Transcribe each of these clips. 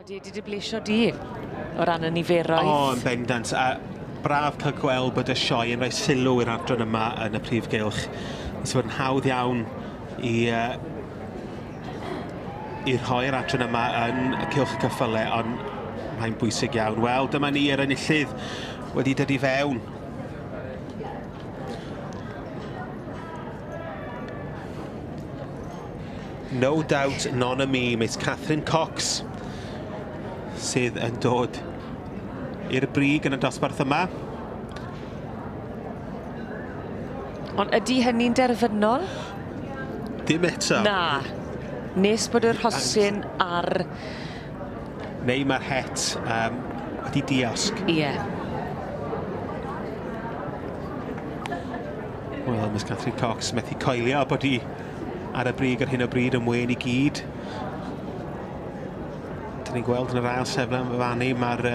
A di wedi blesio di o ran y niferoedd? O, yn bendant. A braf cael gweld bod y sioe yn rhoi sylw i'r adran yma yn y prif gylch. Nes bod yn hawdd iawn i rhoi'r adran yma yn y cylch y cyffyle, ond mae'n bwysig iawn. Wel, dyma ni yr enillydd wedi dod i fewn. No doubt, non a me, it's Catherine Cox sydd yn dod i'r brig yn y dosbarth yma. Ond ydy hynny'n derfynol? Dim eto. Na. Nes bod yr hosyn ar... Neu mae'r het wedi diosg. Ie. Wel, Miss Catherine Cox methu coelio bod hi ar y brig ar hyn o bryd yn wên i gyd. Dyn ni'n gweld yn yr ail sefle yn fannu, mae'r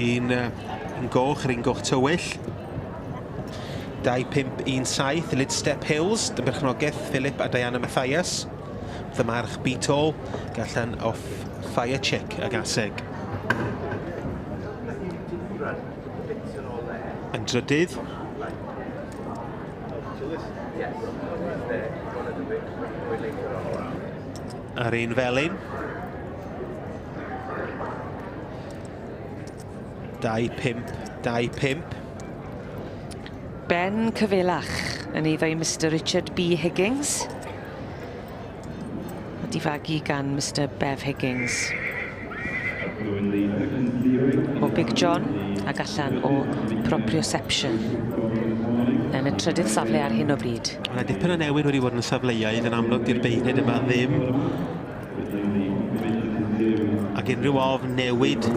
un goch, yr un goch tywyll. 2-5-1-7, Lid Step Hills, dy berchnogaeth Philip a Diana Mathias. Fy march Beatall, gallan off Fire Chick ag aseg. Yn drydydd. Yr un felyn. 2-5-2-5. Ben Ceffylau yn eiddo i Mr Richard B Higgins. A difagu gan Mr Bev Higgins. O Big John ac allan o Proprioception yn y trydydd safle ar hyn o bryd. Mae dipyn o newid wedi bod yn y safleoedd, yn amlwg di'r beirniad yma ddim. Ac unrhyw ofn newid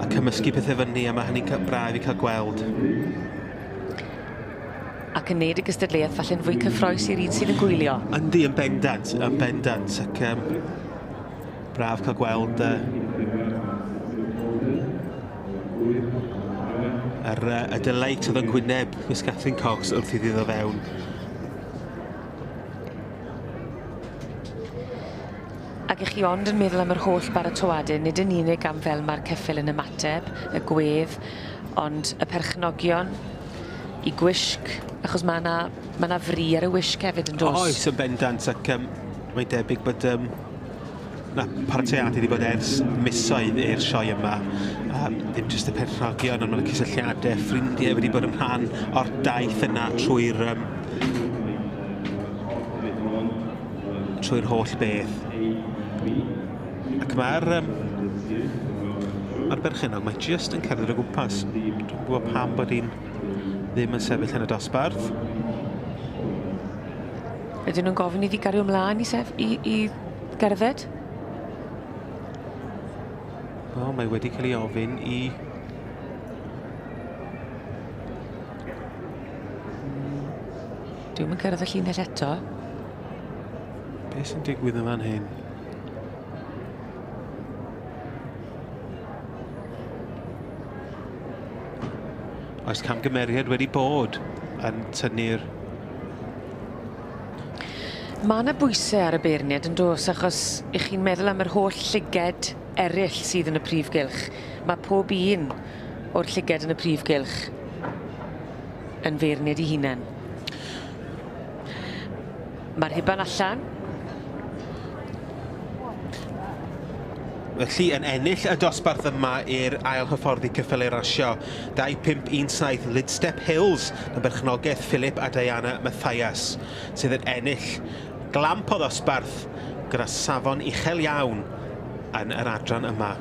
a cymysgu pethau fyny, a mae hynny'n braf i cael gweld. Ac yn neud y gystadleuaeth falle'n fwy cyffroes i'r un sydd yn gwylio. Yndi, yn bendant, ac braf cael gweld y delight oedd yn gwyneb Miss Catherine Cox wrth i ddod o fewn. Ac ych chi ond yn meddwl am yr holl baratoadau, nid yn unig am fel mae'r ceffyl yn ymateb, y gwedd, ond y perchnogion, i gwisg, achos mae yna fri ar y wisg hefyd yn dos. Oes, yn bendant, ac mae'n debyg bod na paratoiadau wedi bod ers misoedd i'r sioe yma. Ddim jyst y perchnogion, ond mae'n cysylltiadau, ffrindiau wedi bod yn rhan o'r daith yna trwy'r holl beth. Ac mae'r berchenog, mae jyst yn cerdded o gwmpas. Dwi'n gwybod pam bod hi'n ddim yn sefyll yn y dosbarth. Ydyn nhw'n gofyn iddi gario ymlaen i gerdded? Wel, mae wedi cael ei ofyn i... Dwi'n mynd cyrraedd y llinell eto. Beth sy'n digwydd yn fan hyn? Oes camgymeriad wedi bod yn tynnu'r... Mae yna bwysau ar y beirniad yn dos, achos ych chi'n meddwl am yr holl llyged eraill sydd yn y prif gylch. Mae pob un o'r llyged yn y prif gylch yn feirniad ei hunain. Mae'r huban allan. Felly, yn ennill y dosbarth yma i'r ail hyfforddi cyffyle rasio. 2-5-1-7 Lid Step Hills yn berchnogaeth Philip a Diana Mathias, sydd yn ennill glamp o ddosbarth gyda safon uchel iawn yn yr adran yma.